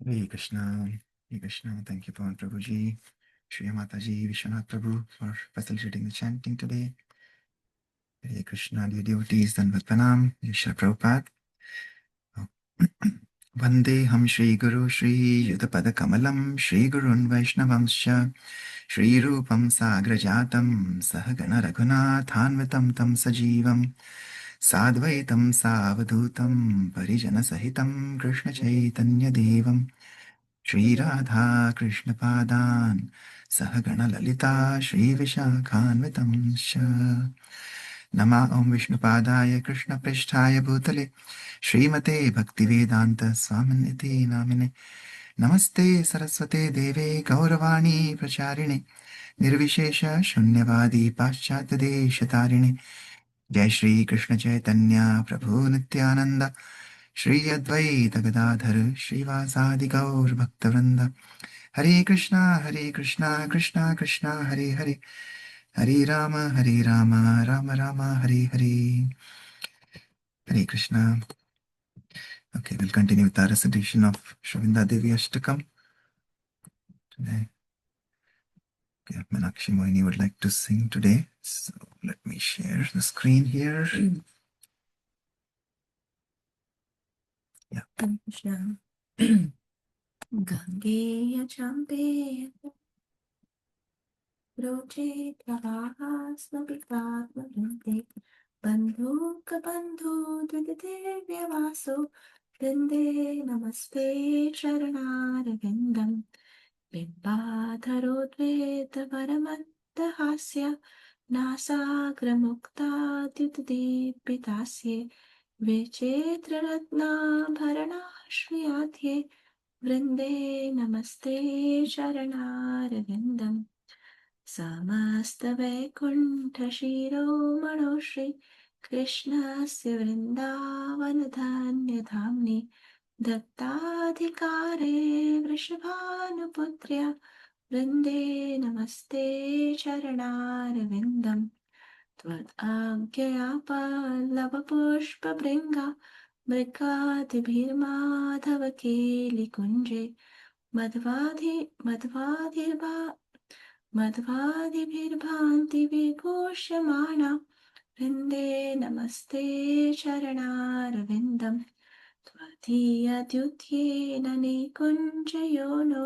Hare Krishna, Hare Krishna. Thank you, Pawan Prabhuji, Shri Mataji, Vishwanath Prabhu for facilitating the chanting today. Hare Krishna, dear devotees, Danvat Pranam, Shri Prabhupada. Vandeham Shri Guru Shri Yudapada Kamalam Shri Gurun Vaishnavamscha Shri Rupam Sagrajatam Sahagana Raghunathanvitam Tam Sajivam Sadvaitam Savadhutam Parijana Sahitam Krishna Chaitanya Devam Shri Radha Krishna Padan Sahagana Lalita Shri Vishakhanvitam Sha Nama Om Vishnu Padaya Krishna Prishtaya Bhutale Shrimate Bhaktivedanta Swaminiti Namine Namaste Saraswate Deve Gauravani Pracharine Nirvishesha Shunyavadi Paschatya Deshatarine Jai Shri Krishna Chaitanya Prabhu Nityananda Shri Advaita Gadadhar Srivasadi Gaur Bhaktavrinda Hare Krishna Krishna Krishna Hare Hare Hare Rama Rama Rama Hare Hare Hare Krishna. Okay, we'll continue with our recitation of Shavinda Devi Ashtakam today. Okay, Meenakshi Moini would like to sing today, so let me share the screen here. Yeah. Hare Krishna. Gangeya Champeya Roche Pravahasnavikatma Vrinde Bandhuka Bandhu Dvidivya Vaso Vrinde Namaste Charanarvindam Bimbadharodveta Paramantahasya Nasagramukta Dyutadippitasye Vichetraratna Bharanashviyadye Vrinde Namaste Charanarvindam Samastavaikuण्ठशिरो Shri Krishnasya Vrindavanadhanyadhamni Dattadhikare Vrishabhanuputrya Vrinde Namaste Charanarvindam Tvad Agyaya Pallavapushpabhringa Mrikatibhirmadhavakeli Kunje Madhvadibhirbhanti Vibhushamana Vrinde Namaste Charanarvindam Tvatiyadyutyena Nikunjayono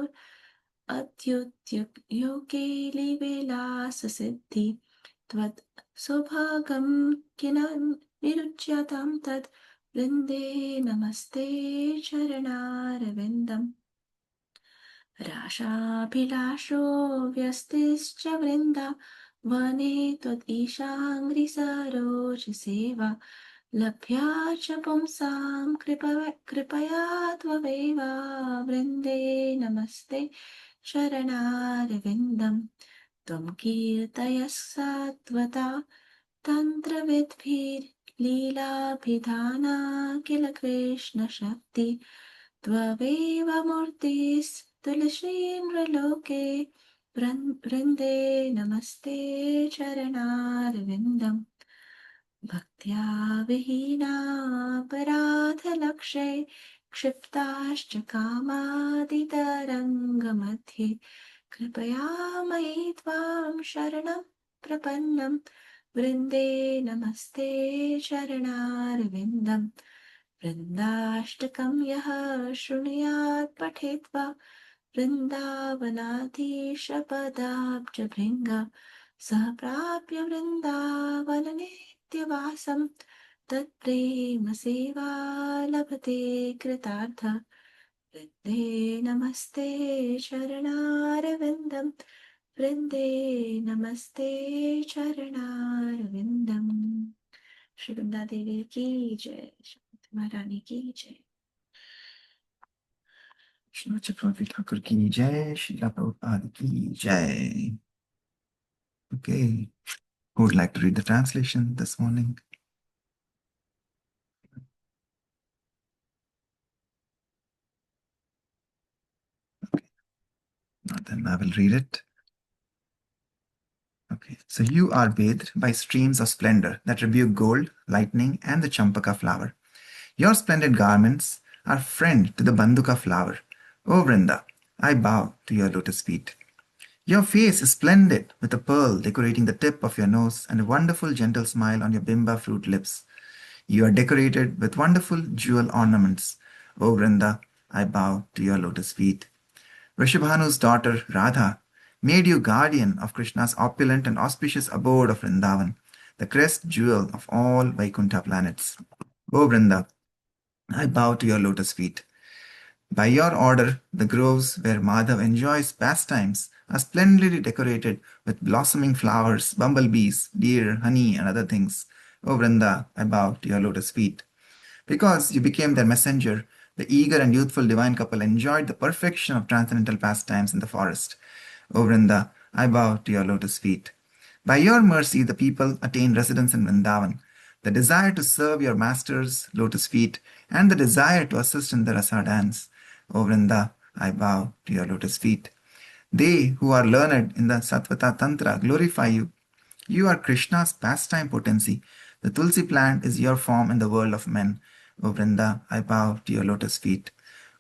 Adyutyukeli Vilasa Siddhi Tvat Sobhagam Kinan Niruchyatam Tad Vrinde Namaste Charanarvindam Rashabhilasho vyastischa vrinda vane त्वदीशाङ्घ्रिसरोज सेवा लभ्या च पुंसां कृपया त्वमेव वृन्दे नमस्ते शरणारविन्दं त्वं कीर्तयः सत्वता तन्त्रविद्भिर्लीलाभिधाना किल कृष्णशक्ति त्वमेव मूर्तिस्तुलसीन्द्रलोके वृन्दे नमस्ते चरणारविन्दम् भक्त्या विहीनापराधलक्षे क्षिप्ताश्च कामादितरङ्गमध्ये कृपया मयि त्वां शरणं प्रपन्नं वृन्दे नमस्ते चरणारविन्दम् वृन्दाष्टकं यः शृणुयात् पठित्वा वृन्दावनाधीशपदाब्जभृङ्गा सः प्राप्य वृन्दावननित्यवासं तत्प्रेमसेवा लभते कृतार्थ वृन्दे नमस्ते शरणारविन्दं वृन्दे नमस्ते चरणारविन्दम् श्री वृंदा देवी की जय महारानी की जय Shri Chakravarti Thakur ki jai, Srila Prabhupada ki jai. Okay, who would like to read the translation this morning? Okay, now then I will read it. Okay, so you are bathed by streams of splendor that rebuke gold, lightning, and the champaka flower. Your splendid garments are friend to the banduka flower, O Vrinda, I bow to your lotus feet. Your face is splendid, with a pearl decorating the tip of your nose and a wonderful gentle smile on your bimba fruit lips. You are decorated with wonderful jewel ornaments. O Vrinda, I bow to your lotus feet. Vrishabhanu's daughter Radha made you guardian of Krishna's opulent and auspicious abode of Vrindavan, the crest jewel of all Vaikuntha planets. O Vrinda, I bow to your lotus feet. By your order, the groves where Madhav enjoys pastimes are splendidly decorated with blossoming flowers, bumblebees, deer, honey, and other things. O Vrinda, I bow to your lotus feet. Because you became their messenger, the eager and youthful divine couple enjoyed the perfection of transcendental pastimes in the forest. O Vrinda, I bow to your lotus feet. By your mercy, the people attain residence in Vrindavan. The desire to serve your master's lotus feet and the desire to assist in the rasa dance. O Vrinda, I bow to your lotus feet. They who are learned in the Satvata Tantra glorify you. You are Krishna's pastime potency. The Tulsi plant is your form in the world of men. O Vrinda, I bow to your lotus feet.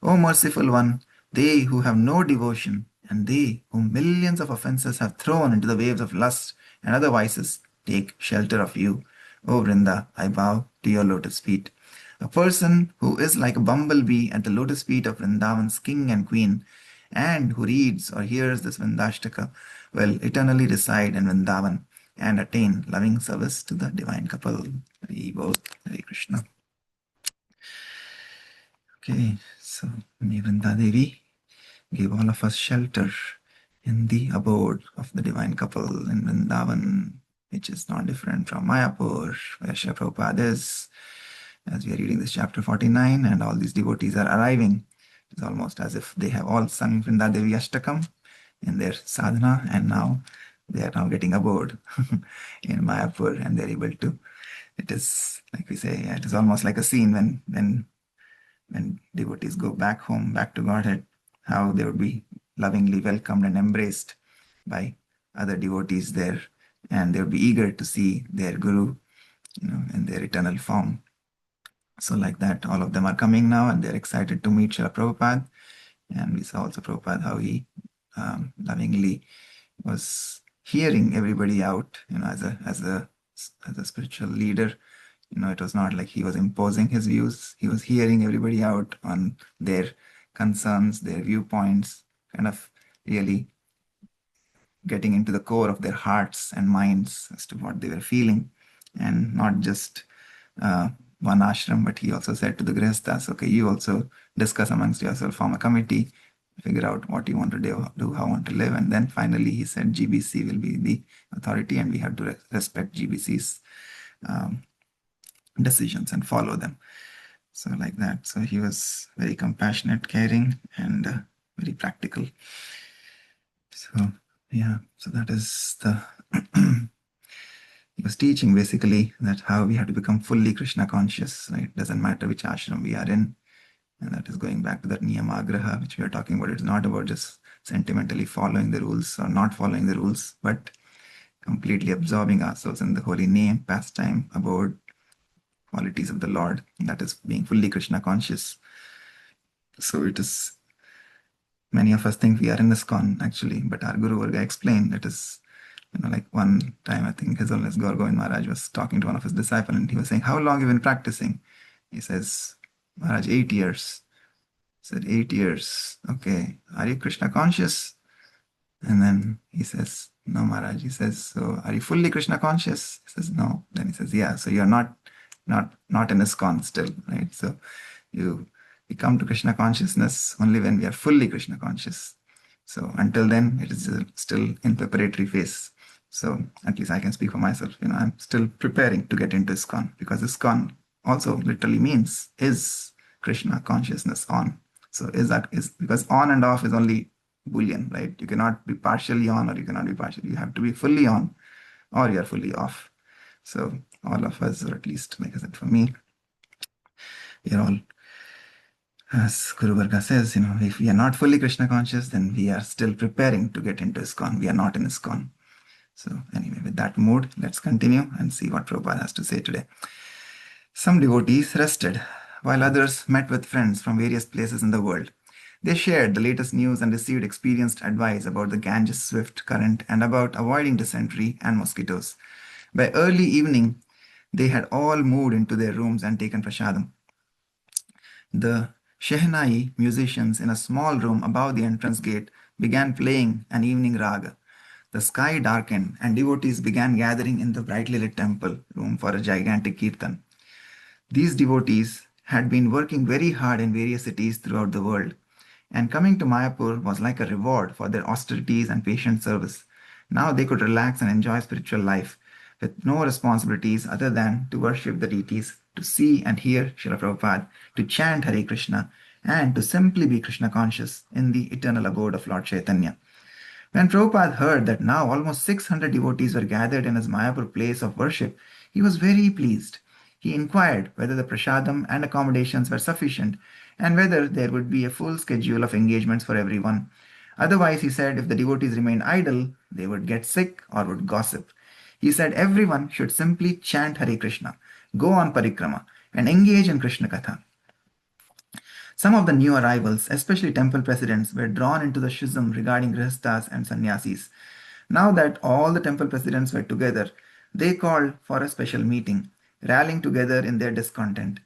O merciful one, they who have no devotion and they whom millions of offenses have thrown into the waves of lust and other vices take shelter of you. O Vrinda, I bow to your lotus feet. A person who is like a bumblebee at the lotus feet of Vrindavan's king and queen, and who reads or hears this Vrindashtaka will eternally reside in Vrindavan and attain loving service to the divine couple. Hari Bol, Hare Krishna. Okay, so may Vrinda Devi give all of us shelter in the abode of the divine couple in Vrindavan, which is not different from Mayapur, where Srila Prabhupada is. As we are reading this chapter 49, and all these devotees are arriving, it's almost as if they have all sung Vrinda Devi Ashtakam in their sadhana, and now they are now getting aboard in Mayapur, and they're able to. It is like we say, it is almost like a scene when devotees go back home, back to Godhead, how they would be lovingly welcomed and embraced by other devotees there, and they would be eager to see their guru, in their eternal form. So like that, all of them are coming now, and they're excited to meet Srila Prabhupada. And we saw also Prabhupada how he lovingly was hearing everybody out, as a spiritual leader. It was not like he was imposing his views. He was hearing everybody out on their concerns, their viewpoints, kind of really getting into the core of their hearts and minds as to what they were feeling, and not just one ashram, but he also said to the grihasthas, okay, you also discuss amongst yourself, form a committee, figure out what you want to do, how you want to live. And then finally he said GBC will be the authority, and we have to respect GBC's decisions and follow them. So like that. So he was very compassionate, caring, and very practical. So yeah, so that is the he was teaching basically that how we have to become fully Krishna conscious, right? Doesn't matter which ashram we are in. And that is going back to that niyamagraha, which we are talking about. It's not about just sentimentally following the rules or not following the rules, but completely absorbing ourselves in the holy name, pastime, abode, qualities of the Lord. And that is being fully Krishna conscious. So it is, many of us think we are in ISKCON actually, but our Guru Varga explained it is, like one time I think His Holiness Gaur Govind Maharaj was talking to one of his disciples, and he was saying, how long have you been practicing? He says, Maharaj, 8 years. He said, 8 years. Okay. Are you Krishna conscious? And then he says, no, Maharaj. He says, so are you fully Krishna conscious? He says, no. Then he says, yeah. So you're not in ISKCON still, right? So we come to Krishna consciousness only when we are fully Krishna conscious. So until then, it is still in preparatory phase. So at least I can speak for myself. I'm still preparing to get into ISKCON, because ISKCON also literally means is Krishna consciousness on. So is because on and off is only Boolean, right? You cannot be partially on, or you cannot be partially. You have to be fully on, or you are fully off. So all of us, or at least like I said, for me, we are all, as Guru Varga says, if we are not fully Krishna conscious, then we are still preparing to get into ISKCON. We are not in ISKCON. So anyway, with that mood, let's continue and see what Prabhupada has to say today. Some devotees rested, while others met with friends from various places in the world. They shared the latest news and received experienced advice about the Ganges swift current and about avoiding dysentery and mosquitoes. By early evening, they had all moved into their rooms and taken prasadam. The Shehnai musicians in a small room above the entrance gate began playing an evening raga. The sky darkened, and devotees began gathering in the brightly lit temple room for a gigantic kirtan. These devotees had been working very hard in various cities throughout the world, and coming to Mayapur was like a reward for their austerities and patient service. Now they could relax and enjoy spiritual life with no responsibilities other than to worship the deities, to see and hear Srila Prabhupada, to chant Hare Krishna, and to simply be Krishna conscious in the eternal abode of Lord Chaitanya. When Prabhupada heard that now almost 600 devotees were gathered in his Mayapur place of worship, he was very pleased. He inquired whether the prasadam and accommodations were sufficient and whether there would be a full schedule of engagements for everyone. Otherwise, he said, if the devotees remained idle, they would get sick or would gossip. He said everyone should simply chant Hare Krishna, go on parikrama, and engage in Krishna Katha. Some of the new arrivals, especially temple presidents, were drawn into the schism regarding grihasthas and sannyasis. Now that all the temple presidents were together, they called for a special meeting, rallying together in their discontent.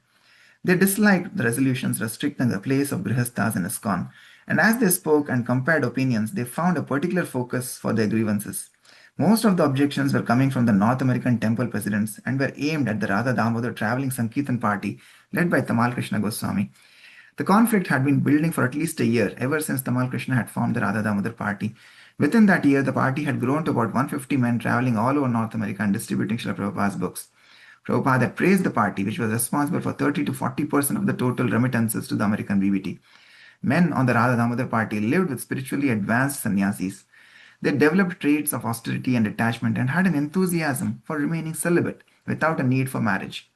They disliked the resolutions restricting the place of grihasthas in ISKCON, and as they spoke and compared opinions, they found a particular focus for their grievances. Most of the objections were coming from the North American temple presidents and were aimed at the Radha Damodar traveling Sankirtan party led by Tamal Krishna Goswami. The conflict had been building for at least a year, ever since Tamal Krishna had formed the Radha Damodar party. Within that year, the party had grown to about 150 men traveling all over North America and distributing Srila Prabhupada's books. Prabhupada had praised the party, which was responsible for 30 to 40% of the total remittances to the American BBT. Men on the Radha Damodar party lived with spiritually advanced sannyasis. They developed traits of austerity and detachment and had an enthusiasm for remaining celibate without a need for marriage.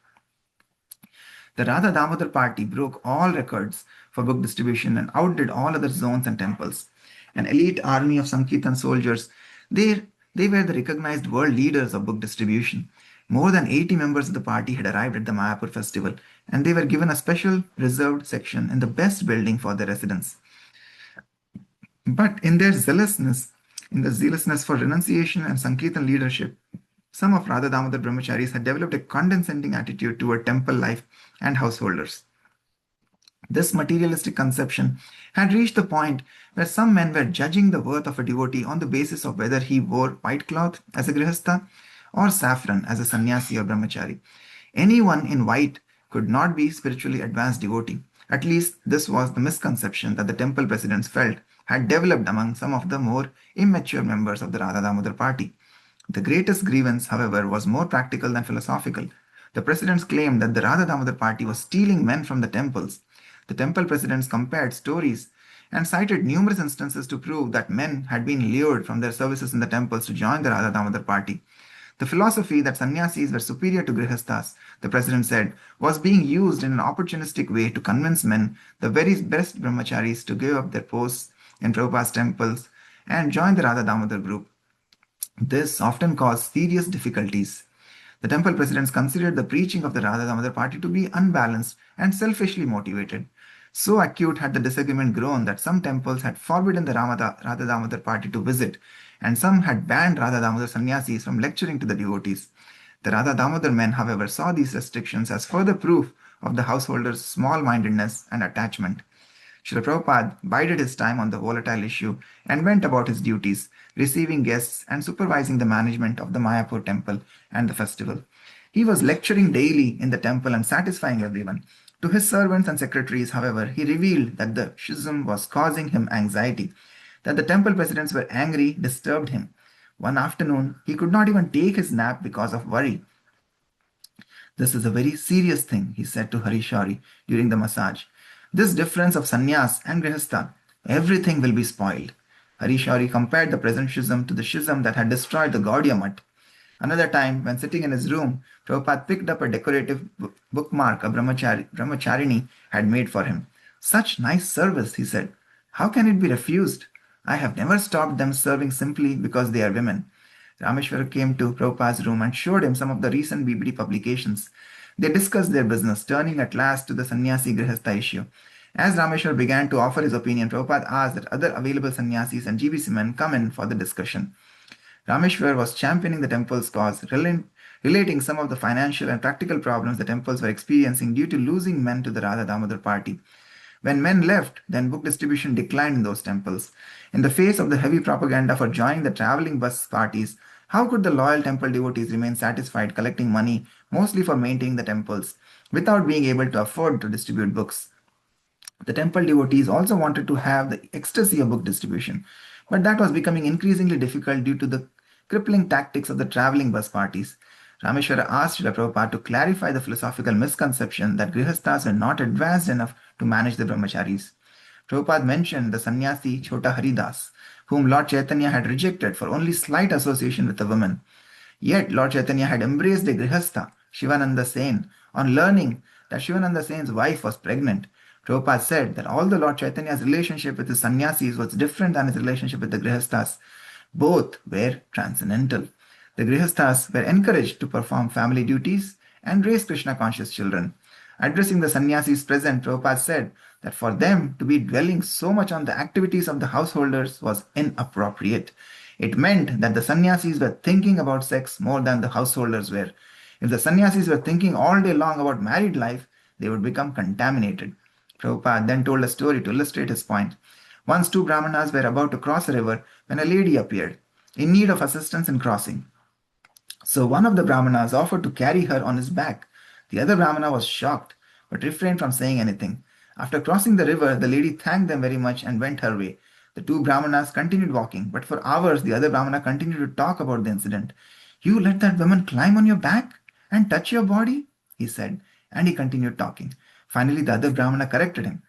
The Radha Damodar party broke all records for book distribution and outdid all other zones and temples. An elite army of Sankirtan soldiers, they were the recognized world leaders of book distribution. More than 80 members of the party had arrived at the Mayapur festival, and they were given a special reserved section in the best building for their residence. But in their zealousness for renunciation and Sankirtan leadership, some of Radha Damodar brahmacharis had developed a condescending attitude toward temple life and householders. This materialistic conception had reached the point where some men were judging the worth of a devotee on the basis of whether he wore white cloth as a grihastha or saffron as a sannyasi or brahmachari. Anyone in white could not be spiritually advanced devotee. At least this was the misconception that the temple presidents felt had developed among some of the more immature members of the Radha Damodar party. The greatest grievance, however, was more practical than philosophical. The presidents claimed that the Radha Damodar party was stealing men from the temples. The temple presidents compared stories and cited numerous instances to prove that men had been lured from their services in the temples to join the Radha Damodar party. The philosophy that sannyasis were superior to grihasthas, the president said, was being used in an opportunistic way to convince men, the very best brahmacharis, to give up their posts in Prabhupada's temples and join the Radha Damodar group. This often caused serious difficulties. The temple presidents considered the preaching of the Radha Damodar party to be unbalanced and selfishly motivated. So acute had the disagreement grown that some temples had forbidden the Radha Damodar party to visit, and some had banned Radha Damodar sannyasis from lecturing to the devotees. The Radha Damodar men, however, saw these restrictions as further proof of the householders' small-mindedness and attachment. Srila Prabhupada bided his time on the volatile issue and went about his duties, receiving guests and supervising the management of the Mayapur temple and the festival. He was lecturing daily in the temple and satisfying everyone. To his servants and secretaries, however, he revealed that the schism was causing him anxiety, that the temple presidents were angry, disturbed him. One afternoon, he could not even take his nap because of worry. This is a very serious thing, he said to Harishari during the massage. This difference of sannyas and grihastha, everything will be spoiled. Harishari compared the present schism to the schism that had destroyed the Gaudiya Math. Another time, when sitting in his room, Prabhupada picked up a decorative bookmark a brahmacharini had made for him. Such nice service, he said. How can it be refused? I have never stopped them serving simply because they are women. Rameshwar came to Prabhupada's room and showed him some of the recent BBD publications. They discussed their business, turning at last to the sannyasi grihastha issue. As Rameshwar began to offer his opinion, Prabhupada asked that other available sannyasis and GBC men come in for the discussion. Rameshwar was championing the temple's cause, relating some of the financial and practical problems the temples were experiencing due to losing men to the Radha Damodar party. When men left, then book distribution declined in those temples. In the face of the heavy propaganda for joining the traveling bus parties, how could the loyal temple devotees remain satisfied collecting money, mostly for maintaining the temples, without being able to afford to distribute books? The temple devotees also wanted to have the ecstasy of book distribution, but that was becoming increasingly difficult due to the crippling tactics of the traveling bus parties. Rameshwara asked Srila Prabhupada to clarify the philosophical misconception that Grihasthas were not advanced enough to manage the brahmacharis. Prabhupada mentioned the sannyasi Chota Haridas, whom Lord Chaitanya had rejected for only slight association with a woman. Yet Lord Chaitanya had embraced a Grihastha, Shivananda Sen, on learning that Shivananda Sen's wife was pregnant. Prabhupada said that although Lord Chaitanya's relationship with the sannyasis was different than his relationship with the Grihasthas, both were transcendental. The Grihasthas were encouraged to perform family duties and raise Krishna conscious children. Addressing the sannyasis present, Prabhupada said that for them to be dwelling so much on the activities of the householders was inappropriate. It meant that the sannyasis were thinking about sex more than the householders were. If the sannyasis were thinking all day long about married life, they would become contaminated. Prabhupada then told a story to illustrate his point. Once two brahmanas were about to cross a river when a lady appeared, in need of assistance in crossing. So one of the brahmanas offered to carry her on his back. The other brahmana was shocked, but refrained from saying anything. After crossing the river, the lady thanked them very much and went her way. The two brahmanas continued walking, but for hours the other brahmana continued to talk about the incident. You let that woman climb on your back and touch your body? He said, and he continued talking. Finally, the other brahmana corrected him.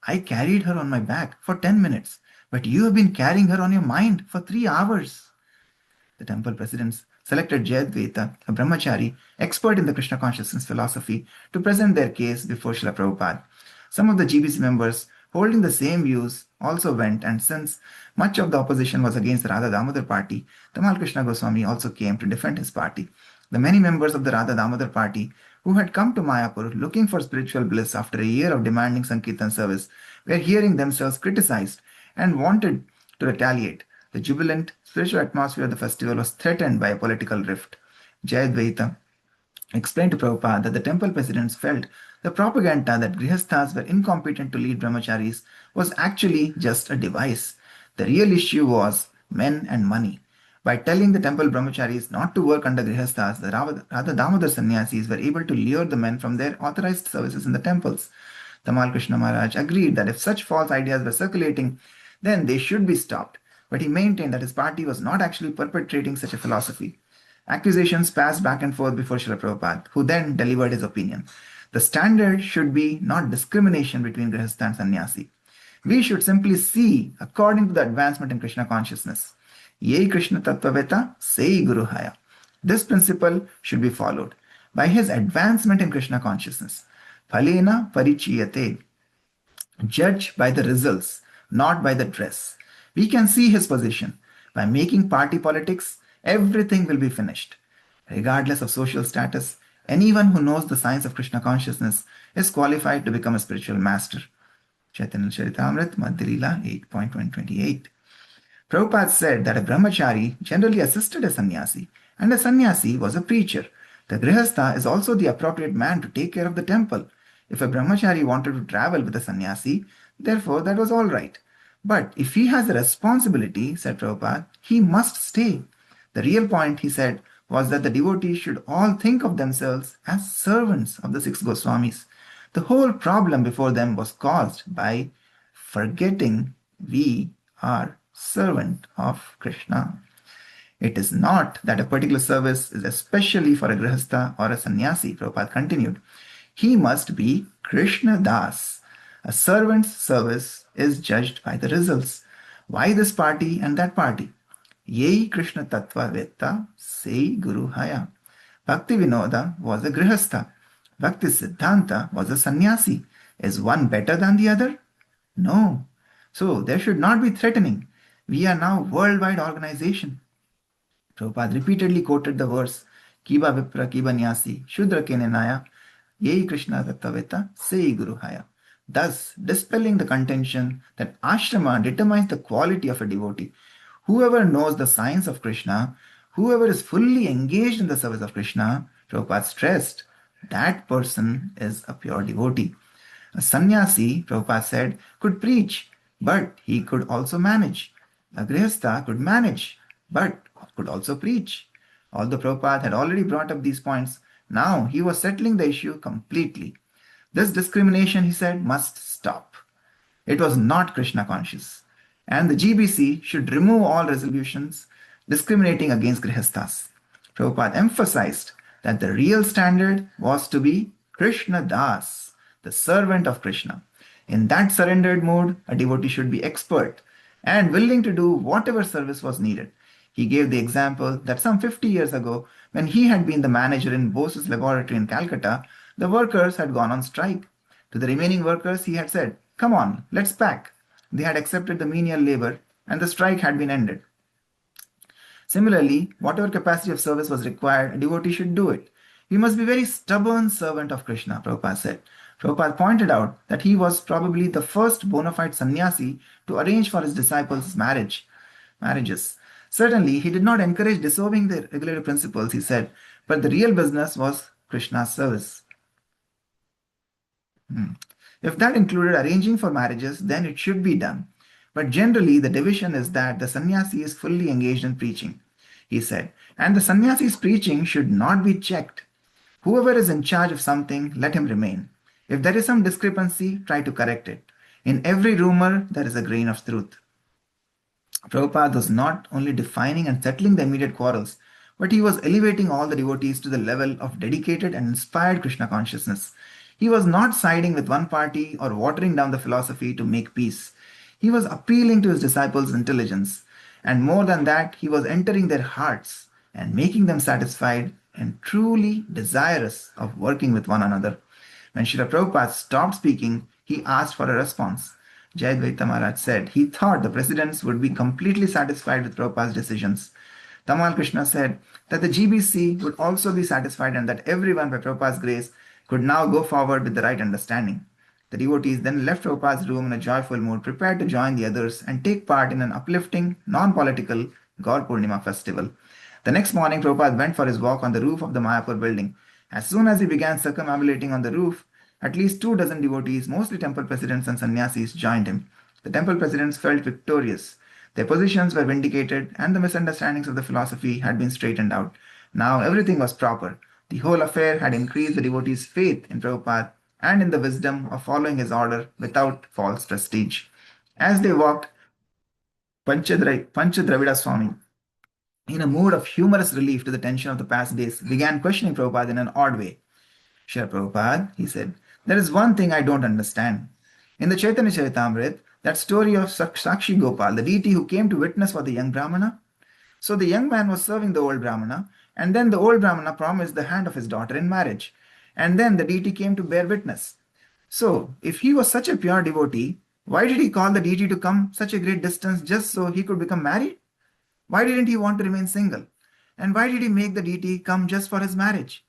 I carried her on my back for 10 minutes, but you have been carrying her on your mind for 3 hours. The temple presidents selected Jayadvaita, a brahmachari, expert in the Krishna consciousness philosophy, to present their case before Srila Prabhupada. Some of the GBC members holding the same views also went, and since much of the opposition was against the Radha Damodar party, Tamal Krishna Goswami also came to defend his party. The many members of the Radha Damodar party who had come to Mayapur looking for spiritual bliss after a year of demanding Sankirtan service were hearing themselves criticized and wanted to retaliate. The jubilant spiritual atmosphere of the festival was threatened by a political rift. Jayadvaita explained to Prabhupada that the temple presidents felt the propaganda that Grihasthas were incompetent to lead brahmacharis was actually just a device. The real issue was men and money. By telling the temple brahmacharis not to work under Grihasthas, the Radha Damodar sannyasis were able to lure the men from their authorized services in the temples. Tamal Krishna Maharaj agreed that if such false ideas were circulating, then they should be stopped, but he maintained that his party was not actually perpetrating such a philosophy. Accusations passed back and forth before Srila Prabhupada, who then delivered his opinion. The standard should be not discrimination between Grihastha and Sannyasi. We should simply see according to the advancement in Krishna consciousness. Yei Krishna Tattvaveta, sei Guru Haya. This principle should be followed. By his advancement in Krishna consciousness, Phalena Parichiyate, judge by the results, not by the dress. We can see his position. By making party politics, everything will be finished. Regardless of social status, anyone who knows the science of Krishna consciousness is qualified to become a spiritual master. Chaitanya Charitamrita, Madhya Leela 8.128. Prabhupada said that a brahmachari generally assisted a sannyasi, and a sannyasi was a preacher. The grihastha is also the appropriate man to take care of the temple. If a brahmachari wanted to travel with a sannyasi, therefore that was all right. But if he has a responsibility, said Prabhupada, he must stay. The real point, he said, was that the devotees should all think of themselves as servants of the six Goswamis. The whole problem before them was caused by forgetting we are servant of Krishna. It is not that a particular service is especially for a grihastha or a sannyasi, Prabhupada continued. He must be Krishna Das. A servant's service is judged by the results. Why this party and that party? Yei Krishna Tattva Vetta, sei Guru Haya. Bhakti Vinoda was a grihastha. Bhakti Siddhanta was a sannyasi. Is one better than the other? No. So there should not be threatening. We are now worldwide organization. Prabhupada repeatedly quoted the verse, Kiba Vipra Kiba Nyasi, Shudra Kenenaya, Yei Krishna Tattaveta, Sei Guru Haya. thus dispelling the contention that ashrama determines the quality of a devotee. Whoever knows the science of Krishna, whoever is fully engaged in the service of Krishna, Prabhupada stressed, that person is a pure devotee. A sannyasi, Prabhupada said, could preach, but he could also manage. A grihastha could manage, but could also preach. Although Prabhupada had already brought up these points, now he was settling the issue completely. This discrimination, he said, must stop. It was not Krishna conscious. And the GBC should remove all resolutions discriminating against Grihasthas. Prabhupada emphasized that the real standard was to be Krishna Das, the servant of Krishna. In that surrendered mode, a devotee should be expert and willing to do whatever service was needed. He gave the example that some 50 years ago, when he had been the manager in Bose's laboratory in Calcutta, the workers had gone on strike. To the remaining workers, he had said, "Come on, let's pack." They had accepted the menial labor, and the strike had been ended. Similarly, whatever capacity of service was required, a devotee should do it. We must be very stubborn servant of Krishna, Prabhupada said. Prabhupada pointed out that he was probably the first bona fide sannyasi to arrange for his disciples' marriages. Certainly, he did not encourage disobeying the regulative principles, he said, but the real business was Krishna's service. If that included arranging for marriages, then it should be done. But generally, the division is that the sannyasi is fully engaged in preaching, he said, and the sannyasi's preaching should not be checked. Whoever is in charge of something, let him remain. If there is some discrepancy, try to correct it. In every rumor, there is a grain of truth. Prabhupada was not only defining and settling the immediate quarrels, but he was elevating all the devotees to the level of dedicated and inspired Krishna consciousness. He was not siding with one party or watering down the philosophy to make peace. He was appealing to his disciples' intelligence, and more than that, he was entering their hearts and making them satisfied and truly desirous of working with one another. When Srila Prabhupada stopped speaking, he asked for a response. Jayadvaita Maharaj said he thought the presidents would be completely satisfied with Prabhupada's decisions. Tamal Krishna said that the GBC would also be satisfied and that everyone, by Prabhupada's grace, could now go forward with the right understanding. The devotees then left Prabhupada's room in a joyful mood, prepared to join the others and take part in an uplifting, non-political Gaur Purnima festival. The next morning, Prabhupada went for his walk on the roof of the Mayapur building. As soon as he began circumambulating on the roof, at least 2 dozen devotees, mostly temple presidents and sannyasis, joined him. The temple presidents felt victorious. Their positions were vindicated and the misunderstandings of the philosophy had been straightened out. Now everything was proper. The whole affair had increased the devotees' faith in Prabhupada and in the wisdom of following his order without false prestige. As they walked, Panchadravida Swami, in a mood of humorous relief to the tension of the past days, began questioning Prabhupada in an odd way. "Srila Prabhupada," he said, "there is one thing I don't understand. In the Chaitanya Charitamrita, that story of Sakshi Gopal, the deity who came to witness for the young Brahmana, so the young man was serving the old Brahmana, and then the old Brahmana promised the hand of his daughter in marriage. And then the deity came to bear witness. So, if he was such a pure devotee, why did he call the deity to come such a great distance just so he could become married? Why didn't he want to remain single? And why did he make the deity come just for his marriage?"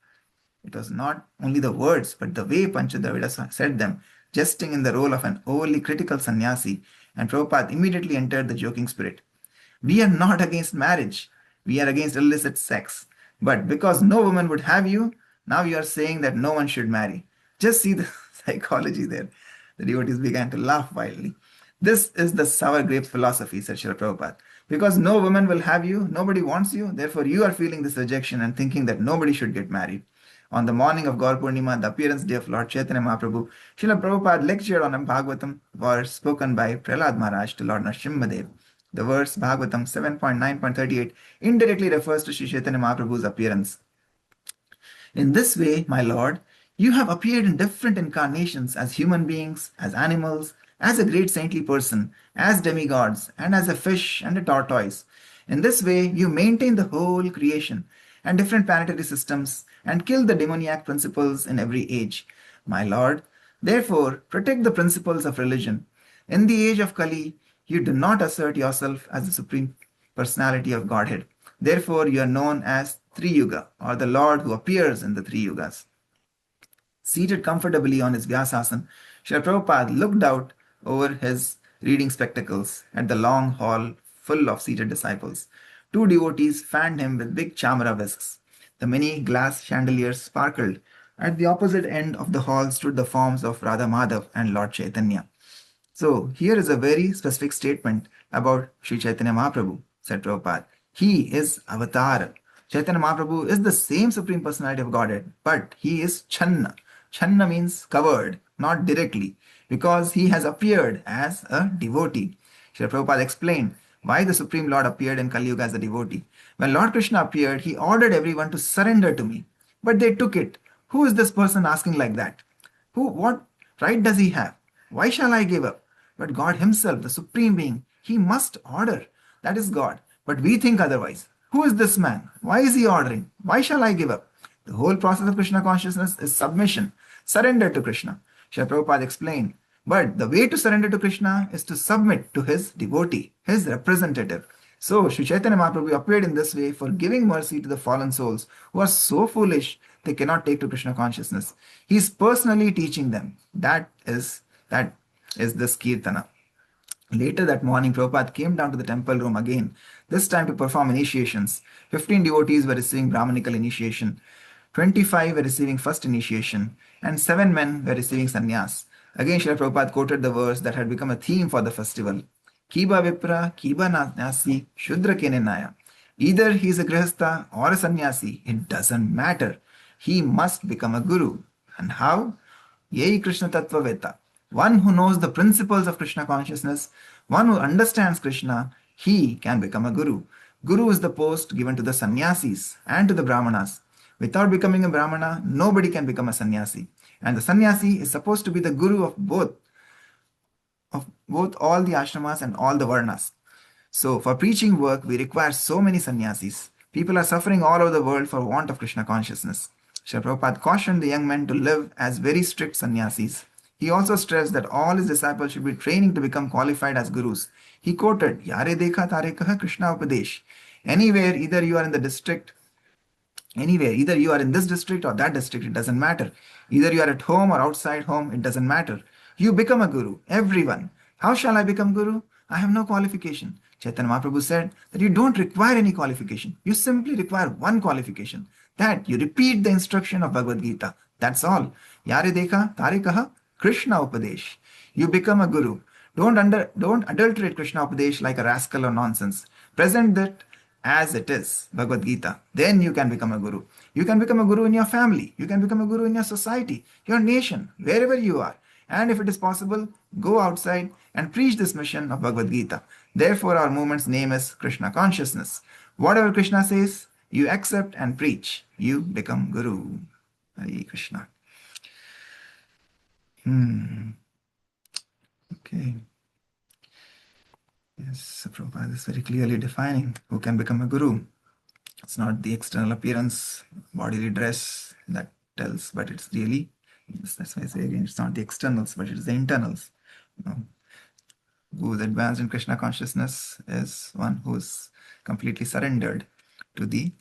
It was not only the words, but the way Panchadravida said them, jesting in the role of an overly critical sannyasi, and Prabhupada immediately entered the joking spirit. "We are not against marriage. We are against illicit sex. But because no woman would have you, now you are saying that no one should marry." Just see the psychology there. The devotees began to laugh wildly. "This is the sour grapes philosophy," said Srila Prabhupada. "Because no woman will have you, nobody wants you, therefore you are feeling this rejection and thinking that nobody should get married." On the morning of Gaur Purnima, the appearance day of Lord Chaitanya Mahaprabhu, Srila Prabhupada lectured on a Bhagavatam verse spoken by Prahlad Maharaj to Lord Nrsimhadev. The verse Bhagavatam 7.9.38 indirectly refers to Sri Chaitanya Mahaprabhu's appearance. "In this way, my Lord, you have appeared in different incarnations as human beings, as animals, as a great saintly person, as demigods, and as a fish and a tortoise. In this way, you maintain the whole creation and different planetary systems and kill the demoniac principles in every age. My Lord, therefore, protect the principles of religion. In the age of Kali, you do not assert yourself as the Supreme Personality of Godhead. Therefore, you are known as Triyuga, or the Lord who appears in the three yugas." Seated comfortably on his Vyasasan, Srila Prabhupada looked out over his reading spectacles at the long hall full of seated disciples. Two devotees fanned him with big chamara whisks. The many glass chandeliers sparkled. At the opposite end of the hall stood the forms of Radha Madhav and Lord Chaitanya. So here is a very specific statement about Sri Chaitanya Mahaprabhu, said Prabhupada. He is Avatar. Chaitanya Mahaprabhu is the same Supreme Personality of Godhead, but he is Channa. Channa means covered, not directly, because he has appeared as a devotee. Srila Prabhupada explained why the Supreme Lord appeared in Kali Yuga as a devotee. When Lord Krishna appeared, he ordered everyone to surrender to me. But they took it. Who is this person asking like that? What right does he have? Why shall I give up? But God Himself, the Supreme Being, He must order. That is God. But we think otherwise. Who is this man? Why is he ordering? Why shall I give up? The whole process of Krishna consciousness is submission, surrender to Krishna. Srila Prabhupada explained. But the way to surrender to Krishna is to submit to his devotee, his representative. So Sri Chaitanya Mahaprabhu appeared in this way for giving mercy to the fallen souls who are so foolish they cannot take to Krishna consciousness. He is personally teaching them. That is this kirtana. Later that morning, Prabhupada came down to the temple room again, this time to perform initiations. 15 devotees were receiving Brahmanical initiation, 25 were receiving first initiation, and 7 men were receiving sannyas. Again, Srila Prabhupada quoted the verse that had become a theme for the festival. Kiba Vipra, Kiba Nasi, Shudra Kenenaya. Either he is a Grihastha or a sannyasi, it doesn't matter. He must become a guru. And how? Yei Krishna Tattva Veta. One who knows the principles of Krishna consciousness, one who understands Krishna, he can become a guru. Guru is the post given to the sannyasis and to the brahmanas. Without becoming a brahmana, nobody can become a sannyasi. And the sannyasi is supposed to be the guru of both all the ashramas and all the varnas. So for preaching work, we require so many sannyasis. People are suffering all over the world for want of Krishna consciousness. Srila Prabhupada cautioned the young men to live as very strict sannyasis. He also stressed that all his disciples should be training to become qualified as gurus. He quoted, Yare dekha tare kaha Krishna upadesh. Anywhere, either you are in the district Anywhere, either you are in this district or that district, it doesn't matter. Either you are at home or outside home, it doesn't matter. You become a guru, everyone. How shall I become guru? I have no qualification. Chaitanya Mahaprabhu said that you don't require any qualification. You simply require one qualification. That you repeat the instruction of Bhagavad Gita. That's all. Yare dekha, tare kaha, Krishna Upadesh. You become a guru. Don't adulterate Krishna Upadesh like a rascal or nonsense. Present that as it is, Bhagavad Gita. Then you can become a guru. You can become a guru in your family. You can become a guru in your society, your nation, wherever you are. And if it is possible, go outside and preach this mission of Bhagavad Gita. Therefore, our movement's name is Krishna Consciousness. Whatever Krishna says, you accept and preach. You become guru. Hare Krishna. Okay. Yes, so Prabhupada is very clearly defining who can become a guru. It's not the external appearance, bodily dress that tells, but it's really, that's why I say again, it's not the externals, but it's the internals. Who is advanced in Krishna consciousness is one who is completely surrendered to the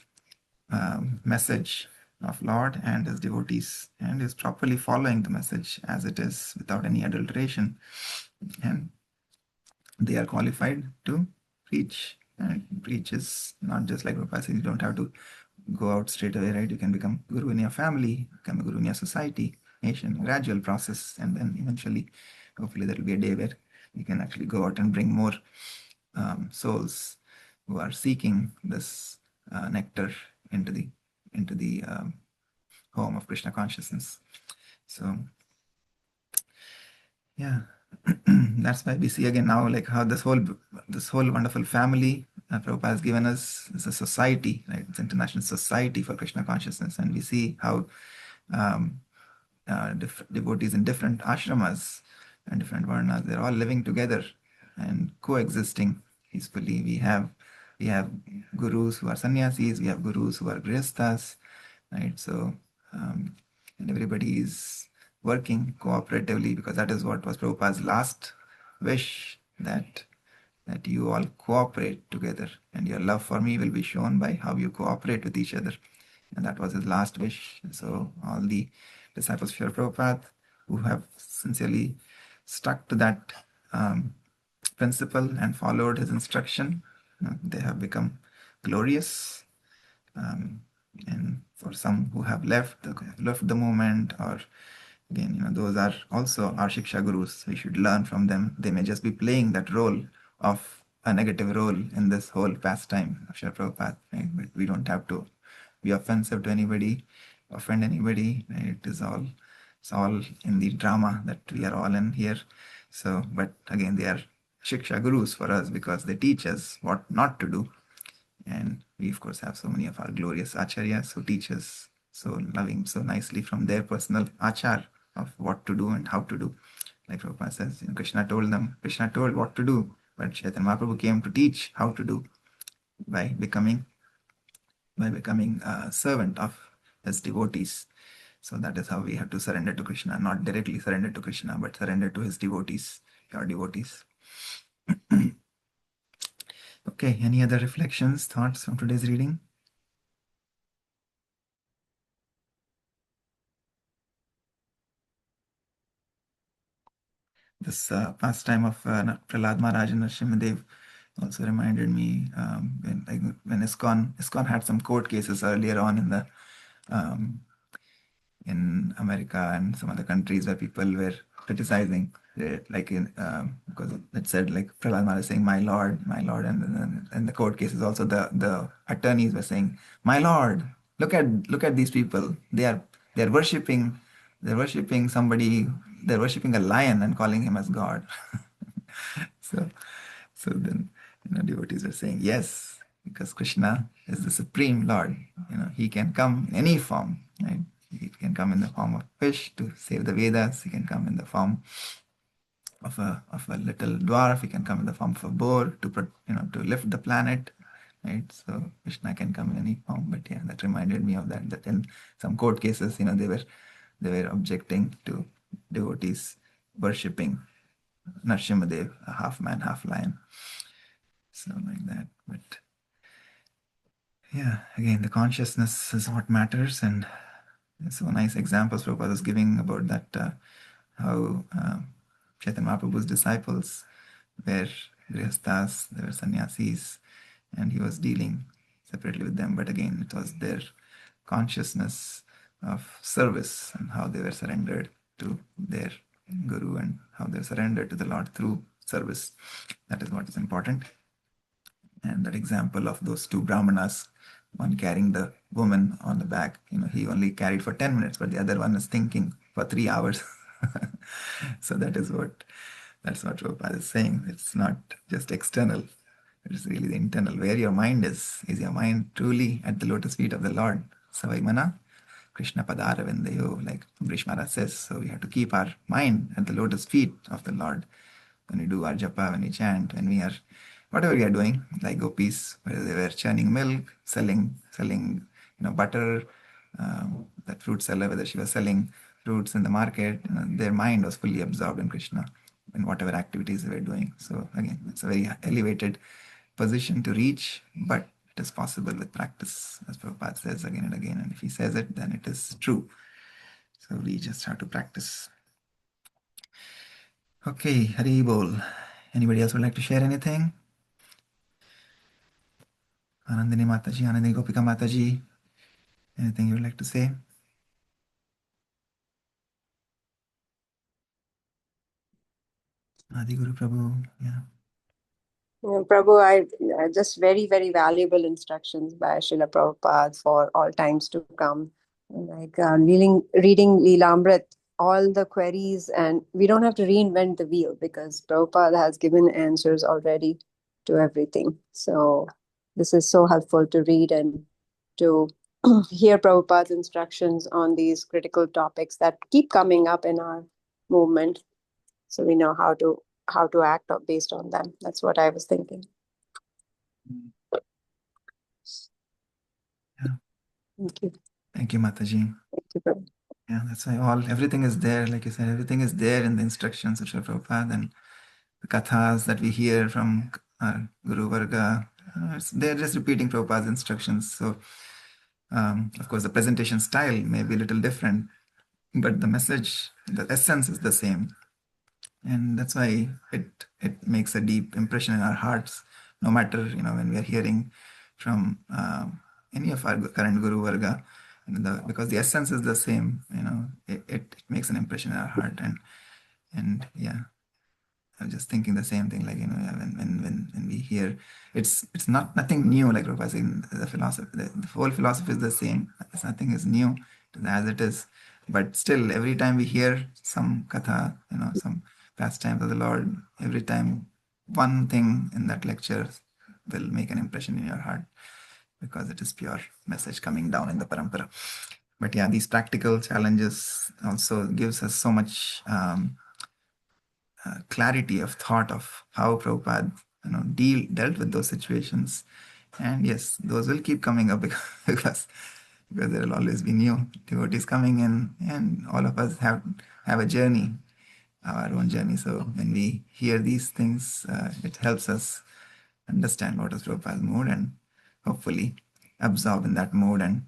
message of Lord and his devotees, and is properly following the message as it is without any adulteration. And they are qualified to preach. And preach is not just like Prabhupada says, you don't have to go out straight away, right? You can become guru in your family, become a guru in your society, nation, gradual process, and then eventually, hopefully there will be a day where you can actually go out and bring more souls who are seeking this nectar into the home of Krishna consciousness. So, yeah. That's why we see again now like how this whole wonderful family Prabhupada has given us is a society, right? It's International Society for Krishna Consciousness, and we see how devotees in different ashramas and different varnas, they're all living together and coexisting peacefully. We have gurus who are sannyasis, we have gurus who are grihasthas, right? So and everybody is working cooperatively, because that is what was Prabhupada's last wish, that you all cooperate together, and your love for me will be shown by how you cooperate with each other. And that was his last wish. So all the disciples of Srila Prabhupada, who have sincerely stuck to that principle and followed his instruction, they have become glorious. Um, and for some who have left the movement, or again, those are also our Shiksha Gurus. We should learn from them. They may just be playing that role of a negative role in this whole pastime of Srila Prabhupada, right? But we don't have to be offensive to anybody, offend anybody, right? It's all in the drama that we are all in here. So, but again, they are Shiksha Gurus for us because they teach us what not to do. And we, of course, have so many of our glorious acharyas who teach us so loving, so nicely from their personal achar of what to do and how to do. Like Prabhupada says, Krishna told them, Krishna told what to do, but Chaitanya Mahaprabhu came to teach how to do by becoming a servant of his devotees. So that is how we have to surrender to Krishna, not directly surrender to Krishna, but surrender to his devotees, your devotees. Okay, any other reflections, thoughts from today's reading? This pastime of Prahlad Maharaj and Nrsimhadev also reminded me when ISKCON had some court cases earlier on um, in America and some other countries where people were criticizing, because it said like Prahlad Maharaj saying my lord, and the court cases also the attorneys were saying, my lord, look at these people, they're worshipping somebody, they're worshipping a lion and calling him as God. So, so then, devotees are saying, yes, because Krishna is the supreme Lord. He can come in any form, right? He can come in the form of fish to save the Vedas. He can come in the form of a little dwarf. He can come in the form of a boar to lift the planet, right? So Krishna can come in any form. But yeah, that reminded me of that. That in some court cases, they were objecting to devotees worshipping Nrsimhadev, a half man, half lion. So like that. But yeah, again, the consciousness is what matters. And so nice examples Prabhupada was giving about that, how Chaitanya Mahaprabhu's disciples were grihasthas, they were sannyasis, and he was dealing separately with them. But again, it was their consciousness of service and how they were surrendered to their guru and how they surrendered to the Lord through service. That is what is important. And that example of those two brahmanas, one carrying the woman on the back, he only carried for 10 minutes, but the other one is thinking for 3 hours. So that's what Prabhupada is saying. It's not just external, it is really the internal. Where your mind is your mind truly at the lotus feet of the Lord? Savaimana Krishna Padara Vendayo, like Ambrish Maharaj says. So we have to keep our mind at the lotus feet of the Lord when we do our japa, when we chant, when we are, whatever we are doing, like gopis, where they were churning milk, selling, butter, that fruit seller, whether she was selling fruits in the market, their mind was fully absorbed in Krishna in whatever activities they were doing. So again, it's a very elevated position to reach, but it is possible with practice, as Prabhupada says again and again. And if he says it, then it is true. So we just have to practice. Okay, Hari Bol. Anybody else would like to share anything? Anandini Mataji, Anandini Gopika Mataji, anything you would like to say? Adi Guru Prabhu, yeah. Prabhu, just very, very valuable instructions by Srila Prabhupada for all times to come. Like reading Leelamrit, all the queries, and we don't have to reinvent the wheel because Prabhupada has given answers already to everything. So this is so helpful to read and to hear Prabhupada's instructions on these critical topics that keep coming up in our movement. So we know how to act based on them. That's what I was thinking. Yeah. Thank you. Thank you, Mataji. Thank you, Prabhu. Yeah, that's why everything is there, like you said, everything is there in the instructions of Srila Prabhupada and the kathas that we hear from our Guru Varga. They're just repeating Prabhupada's instructions. So, of course, the presentation style may be a little different, but the message, the essence is the same. And that's why it makes a deep impression in our hearts, no matter, when we are hearing from any of our current Guru Varga, because the essence is the same, it makes an impression in our heart. And yeah, I'm just thinking the same thing, like, yeah, when we hear, it's nothing new, like Prabhupada saying, the philosophy, the whole philosophy is the same. It's nothing is new as it is. But still, every time we hear some katha, some pastimes of the Lord, every time one thing in that lecture will make an impression in your heart, because it is pure message coming down in the parampara. But yeah, these practical challenges also gives us so much clarity of thought of how Prabhupada dealt with those situations. And yes, those will keep coming up because there will always be new devotees coming in, and all of us have a journey, our own journey. So when we hear these things, it helps us understand what is Prabhupada's mood, and hopefully absorb in that mode and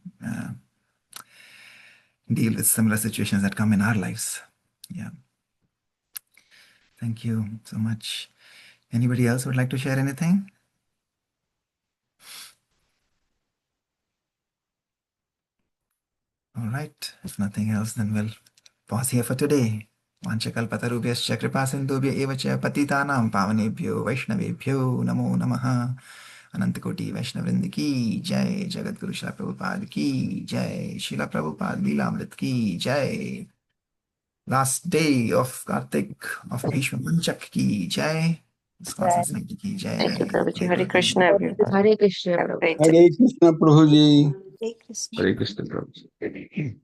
deal with similar situations that come in our lives. Yeah. Thank you so much. Anybody else would like to share anything? All right. If nothing else, then we'll pause here for today. Vanchakalpatarubhyascha kripasindubhya eva cha patitanam pavanebhyo vaishnavebhyo namo namaha. Anantakoti Vaishnavrind ki jai, Jagadguru Srila Prabhupada ki jai, Srila Prabhupada Leelamrit ki jai. Last day of Kartik of Bhishma Panchak ki jai. Wisconsin Sancti ki jai. Thank you, Prabhuji. Jai Hare Prabhupada. Krishna, everyone. Hare Krishna, Have a Prabhu. great day. Hare Krishna Prabhuji. Hare Krishna. Hare Krishna, Prabhuji.